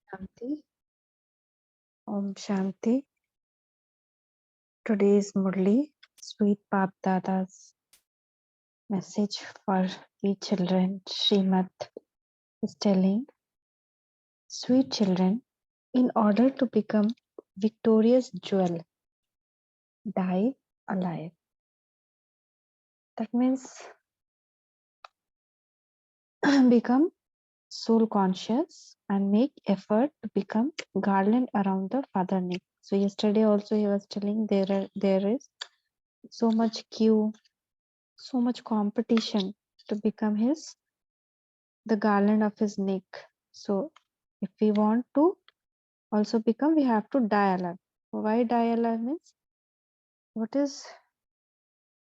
Shanti. Om Shanti. Today is Murli, sweet Bap Dada's message for we children. Srimad is telling, sweet children, in order to become victorious jewel, die alive. That means become soul conscious and make effort to become garland around the father neck. So yesterday also he was telling there is so much queue, so much competition to become the garland of his neck. So if we want to also become, we have to die alive. Why die alive means what is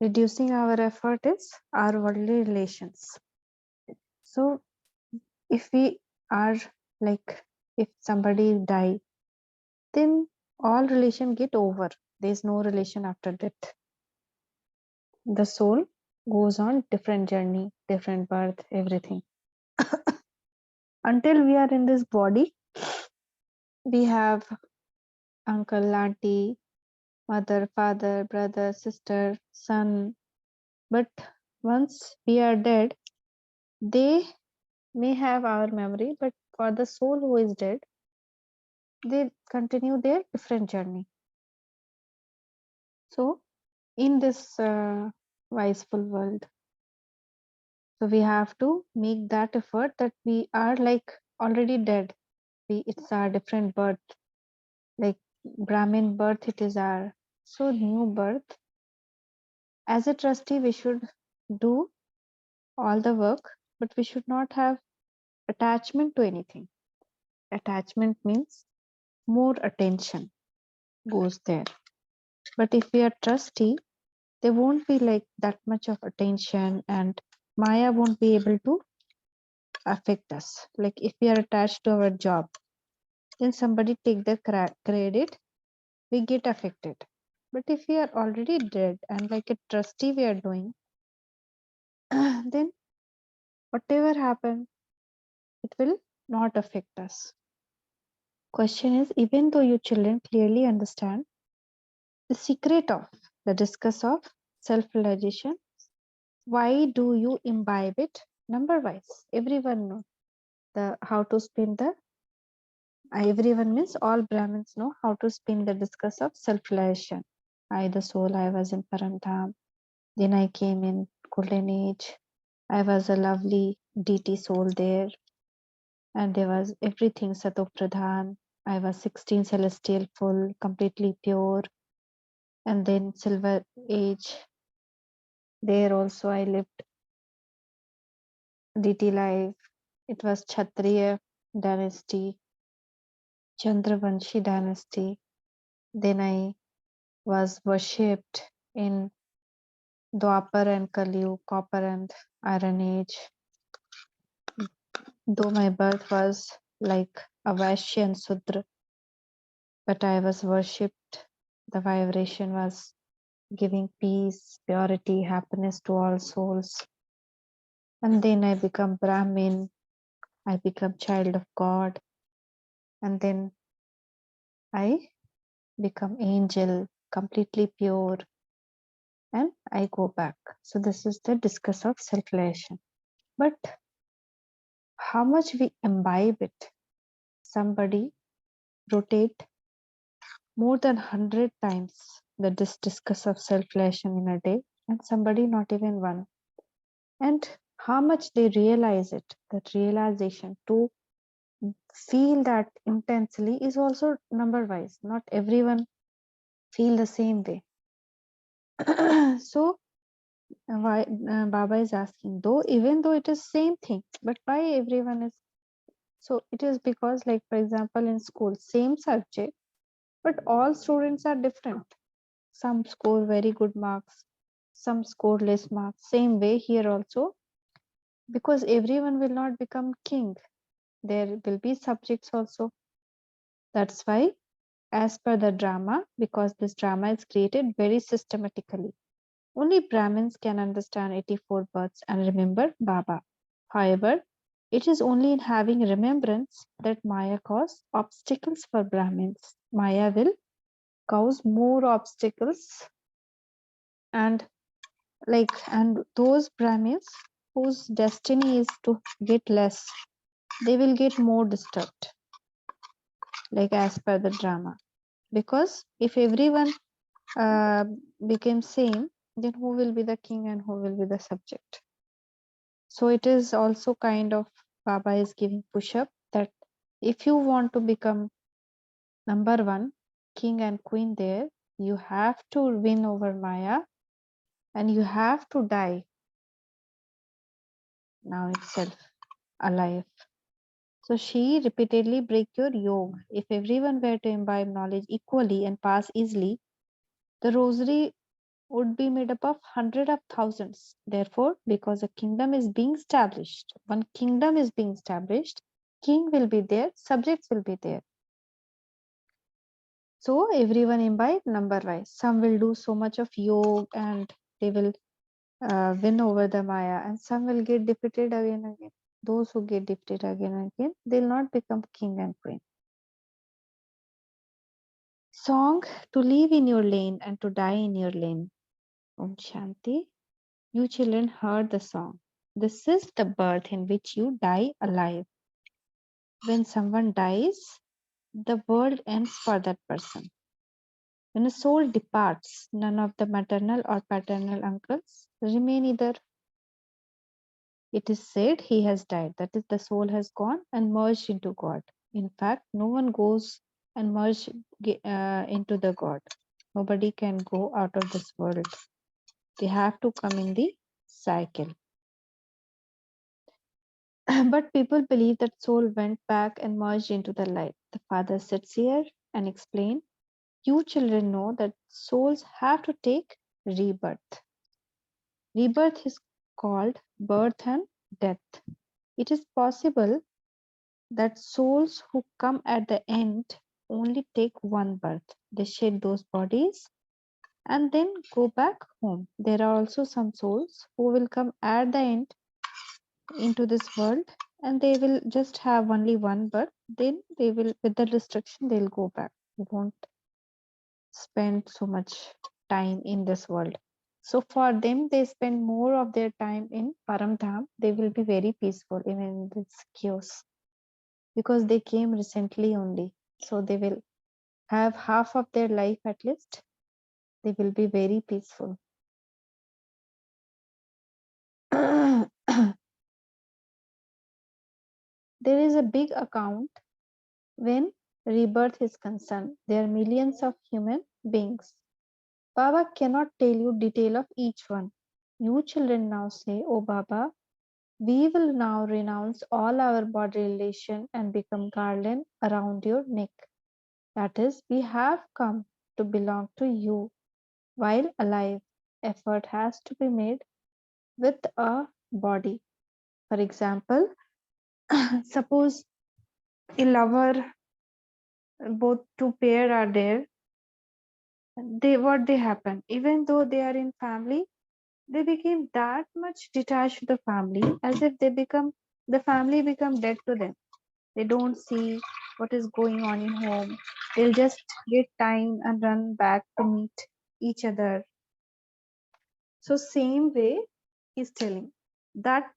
reducing our effort is our worldly relations. So if we are like, if somebody die, then all relation get over. There is no relation after death. The soul goes on different journey, different birth, everything. Until we are in this body, we have uncle, auntie, mother, father, brother, sister, son. But once we are dead, they may have our memory, but for the soul who is dead, they continue their different journey. So, in this wiseful world, so we have to make that effort that we are like already dead. It's our different birth, like Brahmin birth, it is our so new birth. As a trustee, we should do all the work, but we should not have attachment to anything. Attachment means more attention goes there. But if we are trustee, there won't be like that much of attention, and Maya won't be able to affect us. Like if we are attached to our job, then somebody take the credit, we get affected. But if we are already dead and like a trustee we are doing, then whatever happens, it will not affect us. Question is, even though you children clearly understand the secret of the discus of self-realization, why do you imbibe it number wise? Everyone know the how to spin the everyone means all Brahmins know how to spin the discus of self-realization. I the soul, I was in Paramdham, then I came in golden age. I was a lovely deity soul there, and there was everything Sato Pradhan. I was 16 celestial full, completely pure, and then silver age. There also I lived deity life. It was Kshatriya dynasty, Chandravanshi dynasty. Then I was worshipped in Dwapar and Kaliyug, Copper and Iron Age. Though my birth was like a Vaishya and Sudra, but I was worshipped. The vibration was giving peace, purity, happiness to all souls. And then I become Brahmin, I become child of God, and then I become angel, completely pure, and I go back. So this is the discuss of self-realization. But how much we imbibe it? Somebody rotate more than 100 times the discuss of self-realization in a day, and somebody not even one. And how much they realize it, that realization to feel that intensely is also number wise. Not everyone feel the same way. So why Baba is asking, though even though it is same thing, but why everyone is so? It is because, like for example, in school, same subject, but all students are different. Some score very good marks, some score less marks. Same way here also, because everyone will not become king. There will be subjects also. That's why, as per the drama, because this drama is created very systematically. Only Brahmins can understand 84 births and remember Baba. However, It is only in having remembrance that Maya causes obstacles for Brahmins. Maya will cause more obstacles, and and those Brahmins whose destiny is to get less, they will get more disturbed, like as per the drama. Because if everyone uh, became same, then who will be the king and who will be the subject? So it is also kind of Baba is giving push up that if you want to become number one, king and queen there, you have to win over Maya and you have to die now itself alive. So she repeatedly break your yoke. If everyone were to imbibe knowledge equally and pass easily, the rosary would be made up of hundreds of thousands. Therefore, because a kingdom is being established, one kingdom is being established, king will be there, subjects will be there. So everyone imbibe number wise. Some will do so much of yoga and they will win over the Maya, and some will get defeated again and again. Those who get defeated again and again, they'll not become king and queen. Song to live in your lane and to die in your lane. Om Shanti. You children heard the song. This is the birth in which you die alive. When someone dies, the world ends for that person. When a soul departs, none of the maternal or paternal uncles remain either. It is said he has died, that is, the soul has gone and merged into God. In fact, no one goes and merge into the God. Nobody can go out of this world. They have to come in the cycle. But people believe that soul went back and merged into the light. The father sits here and explains, you children know that souls have to take rebirth. Rebirth is called birth and death. It is possible that souls who come at the end only take one birth. They shed those bodies and then go back home. There are also some souls who will come at the end into this world and they will just have only one birth. Then they will, with the restriction, they'll go back. They won't spend so much time in this world. So for them, they spend more of their time in Paramdham. They will be very peaceful even in this chaos because they came recently only. So they will have half of their life at least. They will be very peaceful. There is a big account when rebirth is concerned. There are millions of human beings. Baba cannot tell you detail of each one. You children now say, oh Baba, we will now renounce all our body relation and become garland around your neck. That is, we have come to belong to you. While alive, effort has to be made with a body. For example, suppose a lover, both two pair are there, they happen. Even though they are in family, they became that much detached to the family as if the family become dead to them. They don't see what is going on in home. They'll just get time and run back to meet each other. So same way he's telling that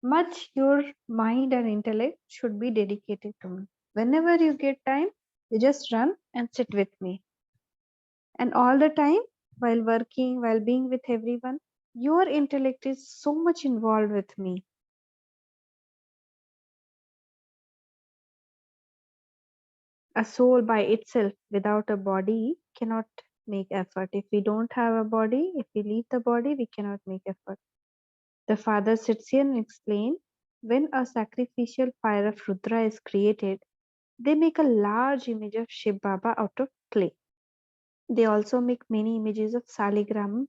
much your mind and intellect should be dedicated to me. Whenever you get time, you just run and sit with me. And all the time, while working, while being with everyone, your intellect is so much involved with me. A soul by itself without a body cannot make effort. If we don't have a body, if we leave the body, we cannot make effort. The father sits here and explains, when a sacrificial fire of Rudra is created, they make a large image of Shiv Baba out of clay. They also make many images of Saligram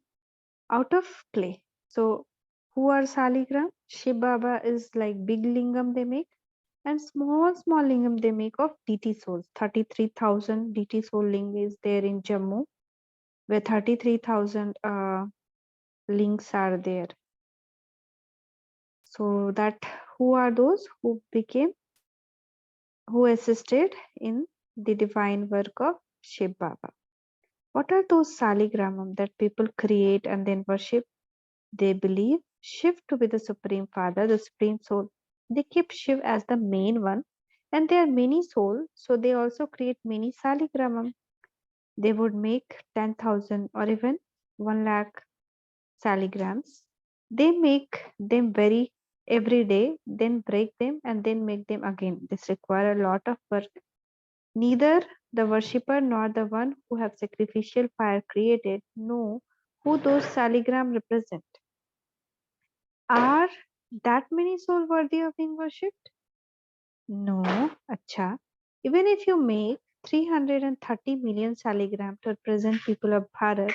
out of clay. So, who are Saligram? Shiv Baba is like big lingam they make, and small lingam they make of DT souls. 33,000 DT soul ling is there in Jammu, where 33,000 links are there. So that who are those who assisted in the divine work of Shiv Baba? What are those saligramam that people create and then worship? They believe Shiv to be the Supreme Father, the Supreme Soul. They keep Shiv as the main one, and there are many souls, so they also create many saligramam. They would make 10,000 or even 1 lakh saligrams. They make them very every day, then break them and then make them again. This requires a lot of work. Neither the worshipper nor the one who have sacrificial fire created know who those saligram represent. Are that many souls worthy of being worshipped? No, acha. Even if you make 330 million saligram to represent people of Bharat,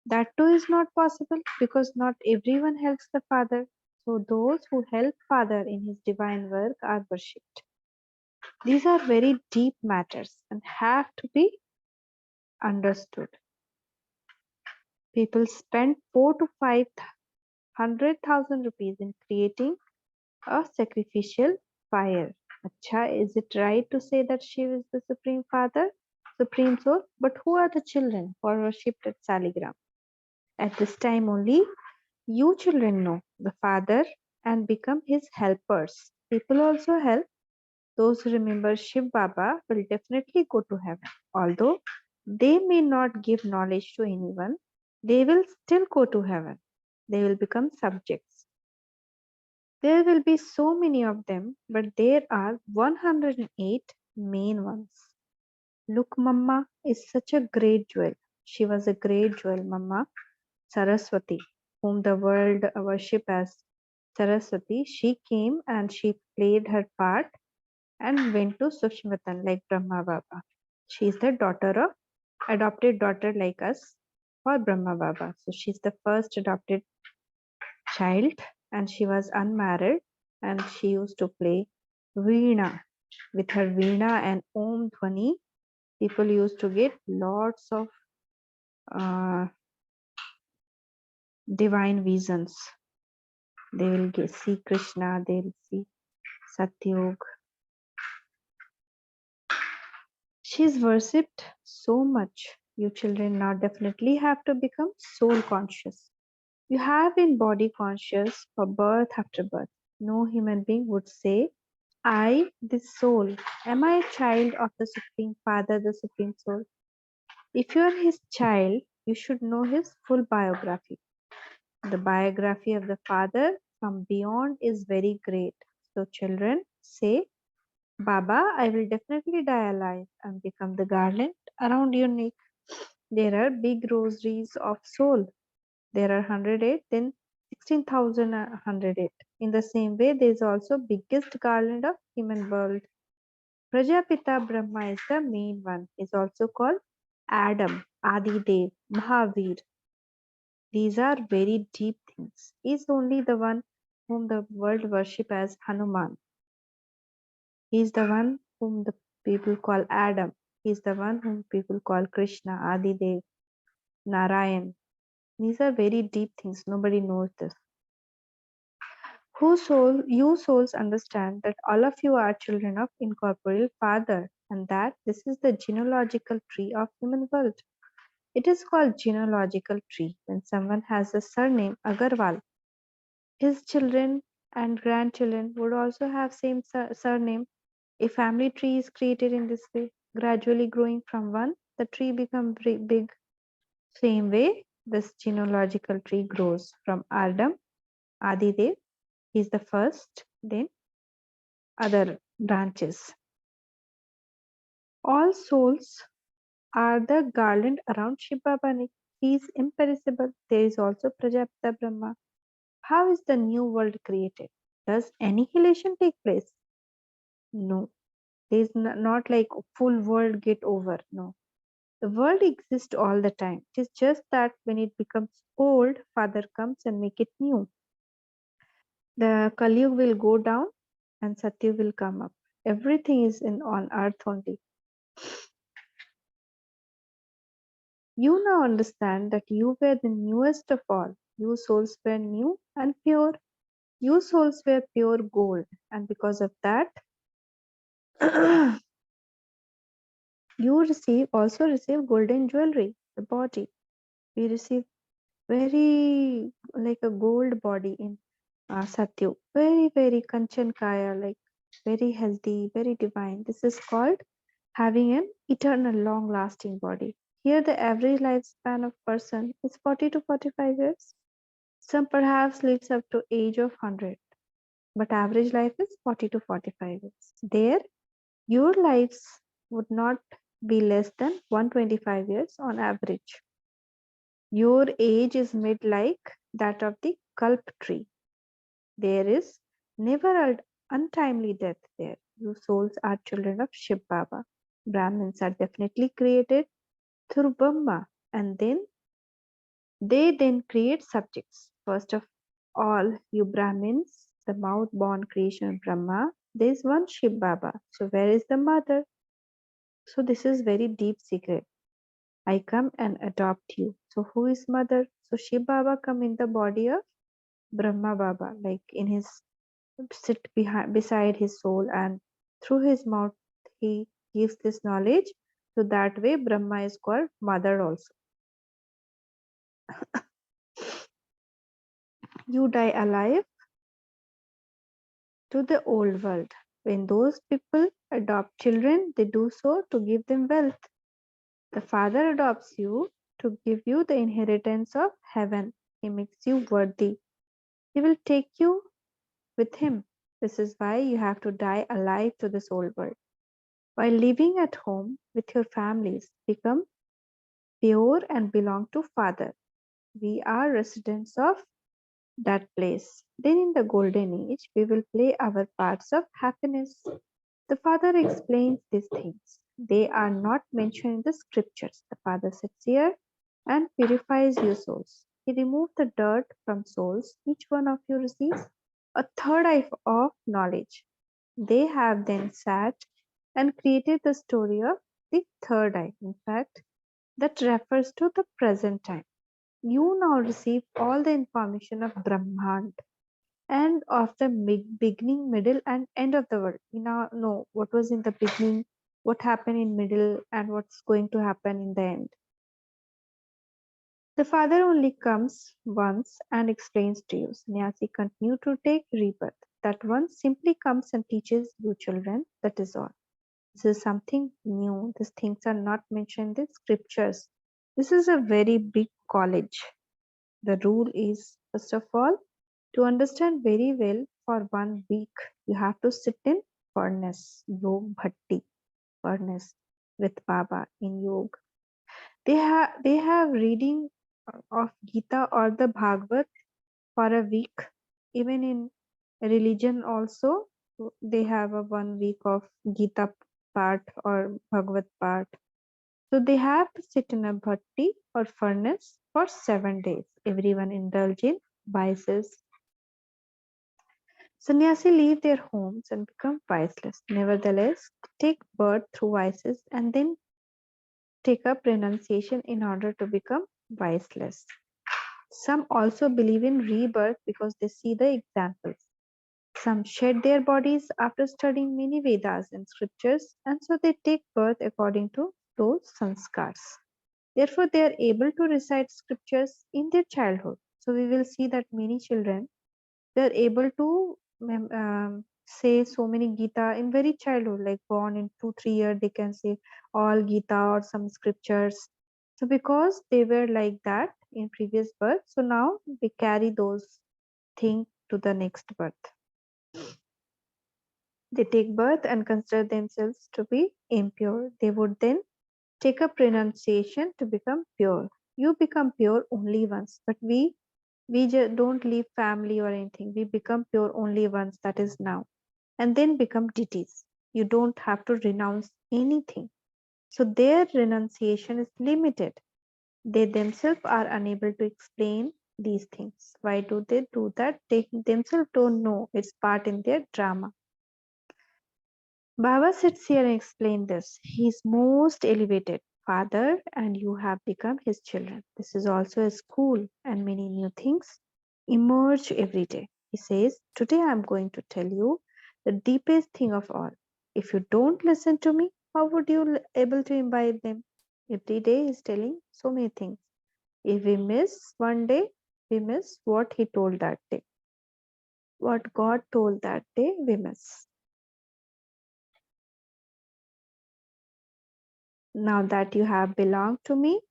that too is not possible because not everyone helps the Father. So those who help Father in his divine work are worshipped. These are very deep matters and have to be understood. People spend 4 to 500,000 rupees in creating a sacrificial fire. Acha, is it right to say that Shiv is the Supreme Father, Supreme Soul? But who are the children who are worshipped at Saligram? At this time only, you children know the Father and become his helpers. People also help. Those who remember Shiv Baba will definitely go to heaven. Although they may not give knowledge to anyone, they will still go to heaven. They will become subjects. There will be so many of them, but there are 108 main ones. Look, Mamma is such a great jewel. She was a great jewel, Mamma. Saraswati, whom the world worship as Saraswati, she came and she played her part and went to Sushmatan like Brahma Baba. She is the adopted daughter like us for Brahma Baba. So she's the first adopted child and she was unmarried and she used to play Veena. With her Veena and Om Dhwani, people used to get lots of uh, divine visions. They will see Krishna, they will see Satyug. She is worshipped so much. You children now definitely have to become soul conscious. You have been body conscious for birth after birth. No human being would say, I, this soul, am I a child of the Supreme Father, the Supreme Soul? If you are his child, you should know his full biography. The biography of the Father from beyond is very great. So, children, say, Baba, I will definitely die alive and become the garland around your neck. There are big rosaries of soul. There are 108, then 16,108. In the same way, there is also biggest garland of human world. Prajapita Brahma is the main one. Is also called Adam, Adi Dev, Mahavir. These are very deep things. He is only the one whom the world worship as Hanuman. He is the one whom the people call Adam. He is the one whom people call Krishna, Adidev, Narayan. These are very deep things. Nobody knows this. You souls understand that all of you are children of incorporeal Father, and that this is the genealogical tree of human world. It is called genealogical tree when someone has the surname Agarwal. His children and grandchildren would also have same surname. A family tree is created in this way, gradually growing from one, the tree becomes big. Same way, this genealogical tree grows from Adam, Adidev, he is the first, then other branches. All souls are the garland around Shiv Baba. He is imperishable. There is also Prajapita Brahma. How is the new world created? Does annihilation take place? No. There is not like full world get over. No. The world exists all the time. It is just that when it becomes old, Father comes and make it new. The Kali will go down and Satya will come up. Everything is on earth only. You now understand that you were the newest of all. You souls were new and pure. You souls were pure gold, and because of that, you also receive golden jewelry, the body. We receive very like a gold body in Satyu. Very, very Kanchan Kaya, like very healthy, very divine. This is called having an eternal, long lasting body. Here, the average lifespan of person is 40 to 45 years. Some perhaps lives up to age of 100, but average life is 40 to 45 years. There, your lives would not be less than 125 years on average. Your age is made like that of the kalp tree. There is never an untimely death there. You souls are children of Shiv Baba. Brahmins are definitely created through Brahma, and they then create subjects. First of all, you Brahmins, the mouth born creation of Brahma, there is one Shiv Baba. So where is the mother? So this is very deep secret. I come and adopt you. So who is mother? So Shiv Baba come in the body of Brahma Baba, like in his beside his soul, and through his mouth he gives this knowledge. So that way Brahma is called mother also. You die alive to the old world. When those people adopt children, they do so to give them wealth. The Father adopts you to give you the inheritance of heaven. He makes you worthy. He will take you with him. This is why you have to die alive to this old world. While living at home with your families, become pure and belong to Father. We are residents of that place. Then in the golden age, we will play our parts of happiness. The Father explains these things. They are not mentioned in the scriptures. The Father sits here and purifies your souls. He removes the dirt from souls. Each one of you receives a third eye of knowledge. They have then sat and created the story of the third eye. In fact, that refers to the present time. You now receive all the information of Brahman and of the beginning, middle, and end of the world. We now know what was in the beginning, what happened in middle, and what's going to happen in the end. The Father only comes once and explains to you. Sannyasi continue to take rebirth. That one simply comes and teaches you children. That is all. This is something new. These things are not mentioned in scriptures. This is a very big college. The rule is, first of all, to understand very well for 1 week, you have to sit in furnace, Yog Bhatti, furnace with Baba in Yoga. They have reading of Gita or the Bhagavad for a week. Even in religion also, they have a 1 week of Gita part or Bhagavad part. So they have to sit in a bhatti or furnace for 7 days. Everyone indulge in vices. Sannyasi leave their homes and become viceless. Nevertheless, take birth through vices and then take up renunciation in order to become viceless. Some also believe in rebirth because they see the examples. Some shed their bodies after studying many Vedas and scriptures, and so they take birth according to those sanskars. Therefore, they are able to recite scriptures in their childhood. So, we will see that many children they are able to say so many Gita in very childhood, like born in 2 3 years, they can say all Gita or some scriptures. So, because they were like that in previous birth, so now they carry those things to the next birth. They take birth and consider themselves to be impure. They would then take up renunciation to become pure. You become pure only once, but we just don't leave family or anything. We become pure only once, that is now, and then become deities. You don't have to renounce anything. So their renunciation is limited. They themselves are unable to explain these things. Why do they do that? They themselves don't know. It's part in their drama. Baba sits here and explains this. He is most elevated Father, and you have become his children. This is also a school, and many new things emerge every day. He says, today I'm going to tell you the deepest thing of all. If you don't listen to me, how would you able to imbibe them? Every day he's telling so many things. If we miss one day, we miss what he told that day. What God told that day, we miss. Now that you have belonged to me,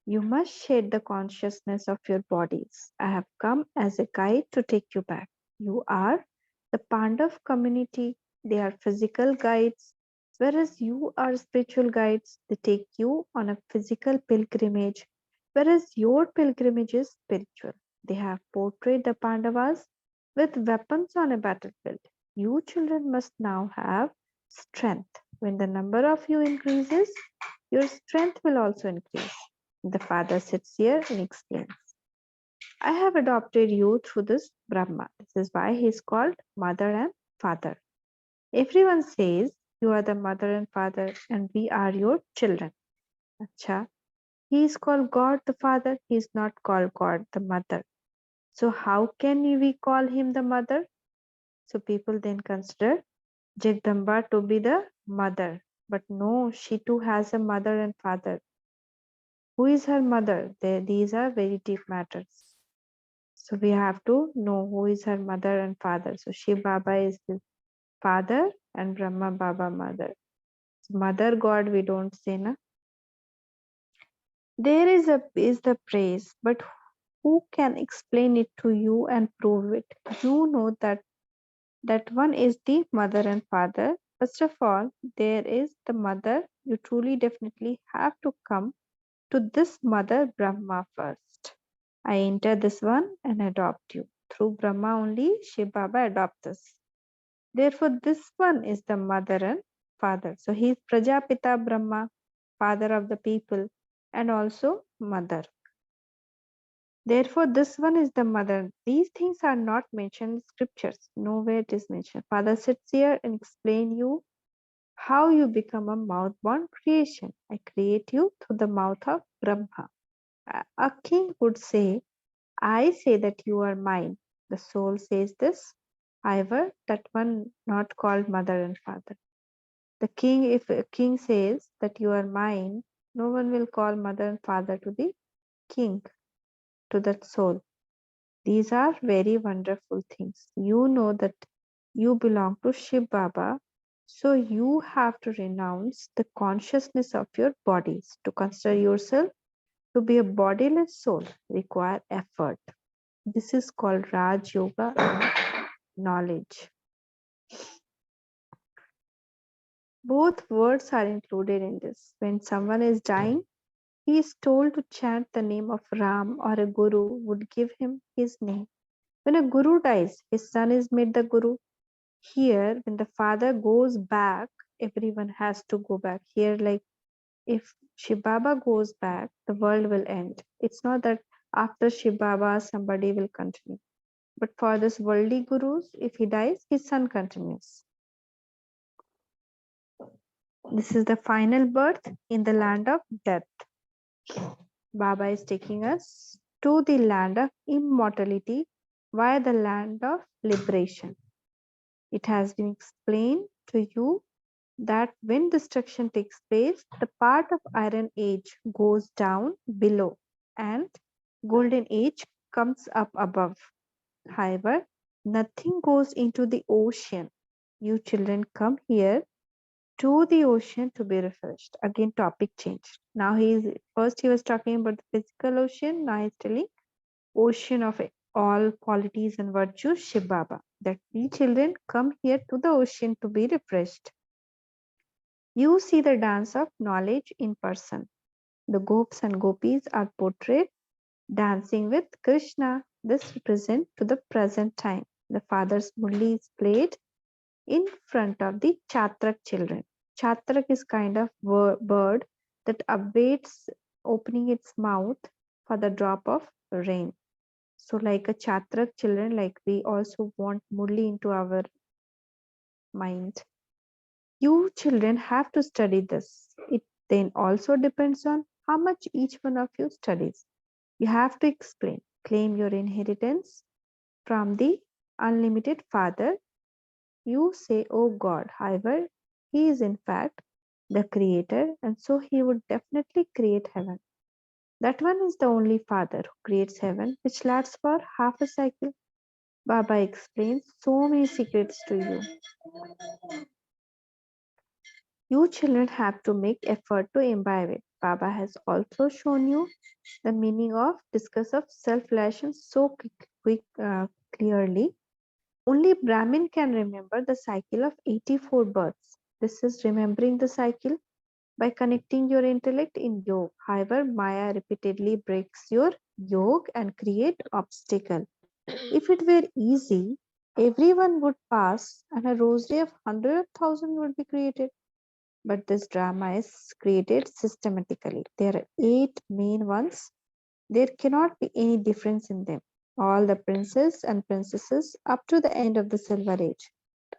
you must shed the consciousness of your bodies. I have come as a guide to take you back. You are the Pandav community. They are physical guides, whereas you are spiritual guides. They take you on a physical pilgrimage, whereas your pilgrimage is spiritual. They have portrayed the Pandavas with weapons on a battlefield. You children must now have strength. When the number of you increases, your strength will also increase. The father sits here and explains, I have adopted you through this Brahma. This is why he is called mother and father. Everyone says you are the mother and father and we are your children. Acha, he is called God the Father, he is not called God the Mother. So how can we call him the mother? So people then consider Jagdamba to be the mother. But no, she too has a mother and father. Who is her mother? These are very deep matters. So we have to know who is her mother and father. So Shiv Baba is the father and Brahma Baba mother. So mother God we don't say na. There is the praise, but who can explain it to you and prove it? You know that one is the mother and father. First of all, there is the mother. You truly definitely have to come to this mother Brahma first. I enter this one and adopt you. Through Brahma only Shiv Baba adopts us. Therefore, this one is the mother and father. So he is Prajapita Brahma, father of the people, and also mother. Therefore, this one is the mother. These things are not mentioned in scriptures. Nowhere it is mentioned. Father sits here and explain you how you become a mouth-born creation. I create you through the mouth of Brahma. A king would say, I say that you are mine. The soul says this. However, that one not called mother and father. The king, if a king says that you are mine, no one will call mother and father to the king, to that soul. These are very wonderful things. You know that you belong to Shiv Baba, so you have to renounce the consciousness of your bodies. To consider yourself to be a bodiless soul require effort. This is called Raj Yoga and knowledge. Both words are included in this. When someone is dying, he is told to chant the name of Ram, or a guru would give him his name. When a guru dies, his son is made the guru. Here, when the father goes back, everyone has to go back. Here, like if Shiv Baba goes back, the world will end. It's not that after Shiv Baba somebody will continue. But for this worldly gurus, if he dies, his son continues. This is the final birth in the land of death. Baba is taking us to the land of immortality via the land of liberation. It has been explained to you that when destruction takes place, the part of Iron Age goes down below and Golden Age comes up above. However, nothing goes into the ocean. You children come here to the ocean to be refreshed. Again, topic changed. Now he was talking about the physical ocean. Now he's telling ocean of all qualities and virtues, Shiv Baba. That we children come here to the ocean to be refreshed. You see the dance of knowledge in person. The gops and gopis are portrayed dancing with Krishna. This represents to the present time. The father's Murli is played in front of the Chatrak children. Chatrak is kind of bird that awaits opening its mouth for the drop of rain. So like a Chatrak children, like we also want Murli into our mind. You children have to study this. It then also depends on how much each one of you studies. You have to explain, claim your inheritance. from the unlimited Father. You say, "Oh God." However, He is in fact the Creator, and so He would definitely create heaven. That one is the only Father who creates heaven, which lasts for half a cycle. Baba explains so many secrets to you. You children have to make effort to imbibe it. Baba has also shown you the meaning of discus of self-realization so clearly. Only Brahmin can remember the cycle of 84 births. This is remembering the cycle by connecting your intellect in yoga. However, Maya repeatedly breaks your yoga and create obstacle. If it were easy, everyone would pass and a rosary of 100,000 would be created. But this drama is created systematically. There are 8 main ones. There cannot be any difference in them. All the princes and princesses up to the end of the Silver Age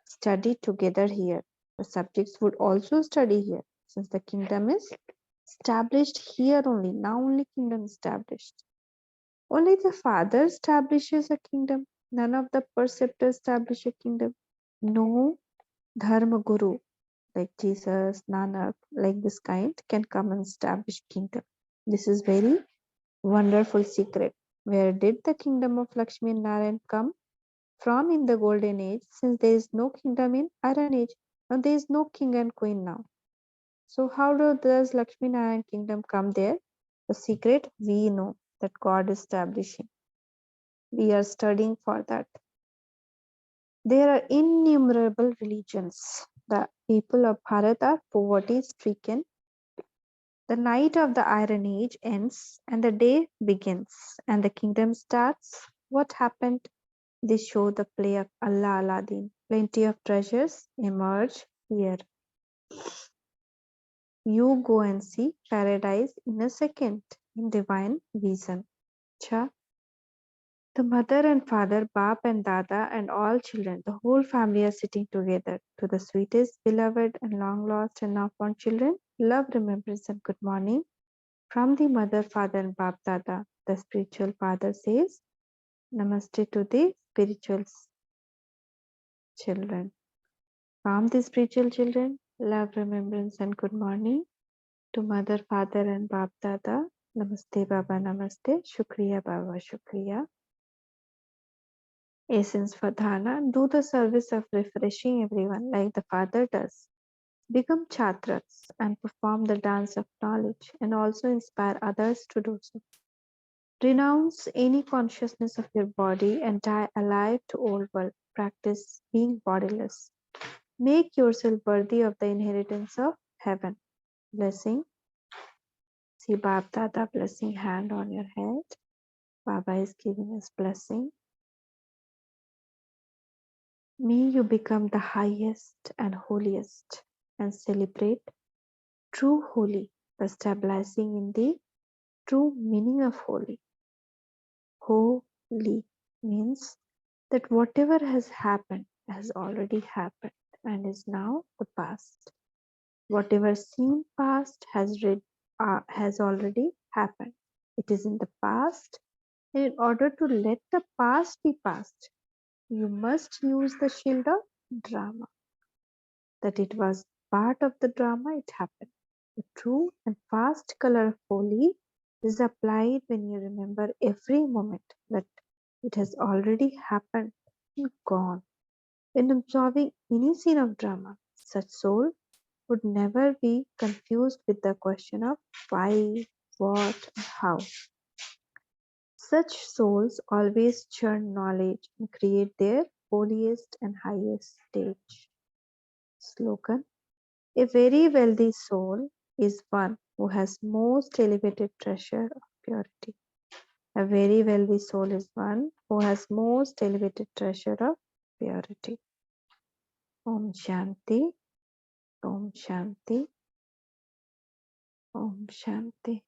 study together here. The subjects would also study here, since the kingdom is established here only. Now only kingdom established. Only the Father establishes a kingdom. None of the preceptors establish a kingdom. No Dharma Guru like Jesus, Nanak, like this kind can come and establish kingdom. This is very wonderful secret. Where did the kingdom of Lakshmi and Narayan come from in the golden age, since there is no kingdom in iron age? Now there is no king and queen now. So how does Lakshmi Narayan kingdom come there? The secret we know that God is establishing. We are studying for that. There are innumerable religions. The people of Bharat are poverty stricken. The night of the Iron Age ends and the day begins and the kingdom starts. What happened? They show the play of Allah Aladdin. Plenty of treasures emerge here. You go and see paradise in a second in divine vision. Cha. The mother and father, Bap and Dada, and all children, the whole family are sitting together. To the sweetest, beloved, and long lost and now found children, love, remembrance, and good morning. From the mother, father, and Bap Dada, the spiritual father says, Namaste to the spiritual children. From the spiritual children, love, remembrance, and good morning. To mother, father, and Bap Dada, Namaste Baba, Namaste, Shukriya Baba, Shukriya. Essence for dharna, do the service of refreshing everyone like the Father does. Become Chatraks and perform the dance of knowledge and also inspire others to do so. Renounce any consciousness of your body and die alive to old world. Practice being bodiless. Make yourself worthy of the inheritance of heaven. Blessing. See Bab Dada blessing hand on your head. Baba is giving us blessing. May you become the highest and holiest and celebrate true holy by stabilizing in the true meaning of holy. Holy means that whatever has happened has already happened and is now the past. Whatever seemed past has already happened. It is in the past, and in order to let the past be past, you must use the shield of drama. That it was part of the drama, it happened. The true and fast color of holy is applied when you remember every moment that it has already happened and gone. When absorbing any scene of drama, such soul would never be confused with the question of why, what, and how. Such souls always churn knowledge and create their holiest and highest stage. Slogan. A very wealthy soul is one who has most elevated treasure of purity. A very wealthy soul is one who has most elevated treasure of purity. Om Shanti, Om Shanti, Om Shanti.